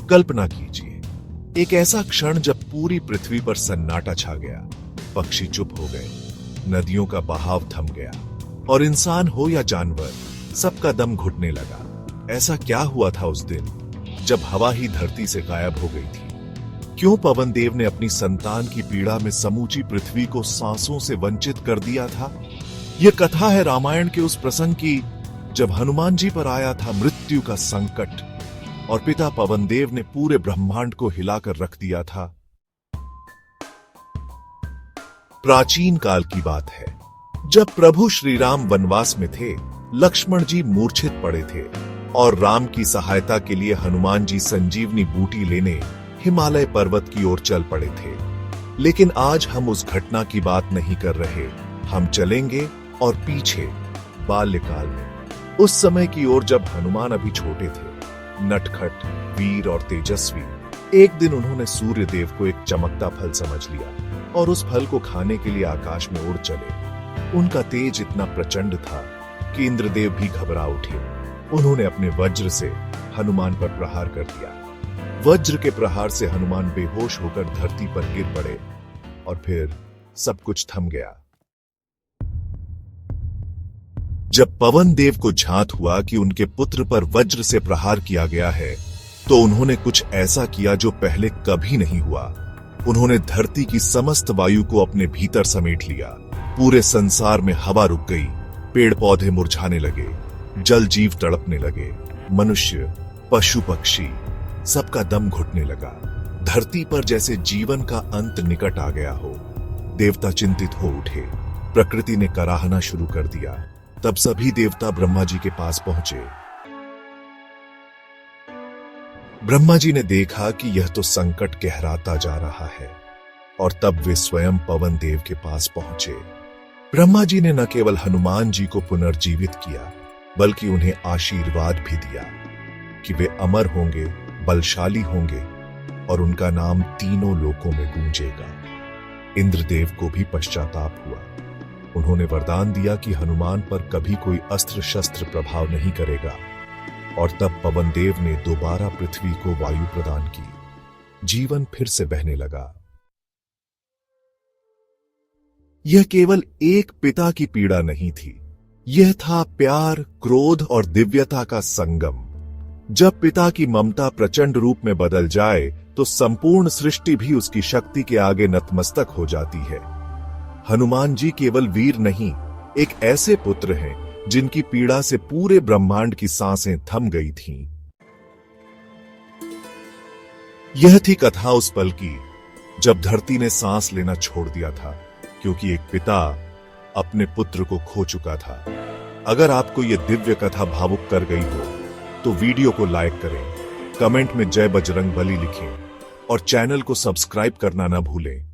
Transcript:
कल्पना कीजिए, एक ऐसा क्षण जब पूरी पृथ्वी पर सन्नाटा छा गया, पक्षी चुप हो गए, नदियों का बहाव थम गया और इंसान हो या जानवर, सबका दम घुटने लगा। ऐसा क्या हुआ था उस दिन जब हवा ही धरती से गायब हो गई थी? क्यों पवन देव ने अपनी संतान की पीड़ा में समूची पृथ्वी को सांसों से वंचित कर दिया था? यह कथा है रामायण के उस प्रसंग की जब हनुमान जी पर आया था मृत्यु का संकट और पिता पवन देव ने पूरे ब्रह्मांड को हिलाकर रख दिया था। प्राचीन काल की बात है, जब प्रभु श्री राम वनवास में थे, लक्ष्मण जी मूर्छित पड़े थे और राम की सहायता के लिए हनुमान जी संजीवनी बूटी लेने हिमालय पर्वत की ओर चल पड़े थे। लेकिन आज हम उस घटना की बात नहीं कर रहे, हम चलेंगे और पीछे बाल्यकाल में, उस समय की ओर जब हनुमान अभी छोटे थे, नटखट, वीर और तेजस्वी। एक दिन उन्होंने सूर्य देव को एक चमकता फल समझ लिया और उस फल को खाने के लिए आकाश में उड़ चले। उनका तेज इतना प्रचंड था कि इंद्रदेव भी घबरा उठे। उन्होंने अपने वज्र से हनुमान पर प्रहार कर दिया। वज्र के प्रहार से हनुमान बेहोश होकर धरती पर गिर पड़े और फिर सब कुछ थम गया। जब पवन देव को झांत हुआ कि उनके पुत्र पर वज्र से प्रहार किया गया है, तो उन्होंने कुछ ऐसा किया जो पहले कभी नहीं हुआ। उन्होंने धरती की समस्त वायु को अपने भीतर समेट लिया। पूरे संसार में हवा रुक गई, पेड़ पौधे मुरझाने लगे, जल जीव तड़पने लगे, मनुष्य, पशु पक्षी, सबका दम घुटने लगा। धरती पर जैसे जीवन का अंत निकट आ गया हो। देवता चिंतित हो उठे, प्रकृति ने कराहना शुरू कर दिया। तब सभी देवता ब्रह्मा जी के पास पहुंचे। ब्रह्मा जी ने देखा कि यह तो संकट गहराता जा रहा है और तब वे स्वयं पवन देव के पास पहुंचे। ब्रह्मा जी ने न केवल हनुमान जी को पुनर्जीवित किया, बल्कि उन्हें आशीर्वाद भी दिया कि वे अमर होंगे, बलशाली होंगे और उनका नाम तीनों लोकों में गूंजेगा। इंद्रदेव को भी पश्चाताप हुआ। उन्होंने वरदान दिया कि हनुमान पर कभी कोई अस्त्र शस्त्र प्रभाव नहीं करेगा और तब पवन देव ने दोबारा पृथ्वी को वायु प्रदान की। जीवन फिर से बहने लगा। यह केवल एक पिता की पीड़ा नहीं थी, यह था प्यार, क्रोध और दिव्यता का संगम। जब पिता की ममता प्रचंड रूप में बदल जाए तो संपूर्ण सृष्टि भी उसकी शक्ति के आगे नतमस्तक हो जाती है। हनुमान जी केवल वीर नहीं, एक ऐसे पुत्र हैं जिनकी पीड़ा से पूरे ब्रह्मांड की सांसें थम गई थीं। यह थी कथा उस पल की जब धरती ने सांस लेना छोड़ दिया था, क्योंकि एक पिता अपने पुत्र को खो चुका था। अगर आपको यह दिव्य कथा भावुक कर गई हो तो वीडियो को लाइक करें, कमेंट में जय बजरंग बली लिखें और चैनल को सब्सक्राइब करना ना भूलें।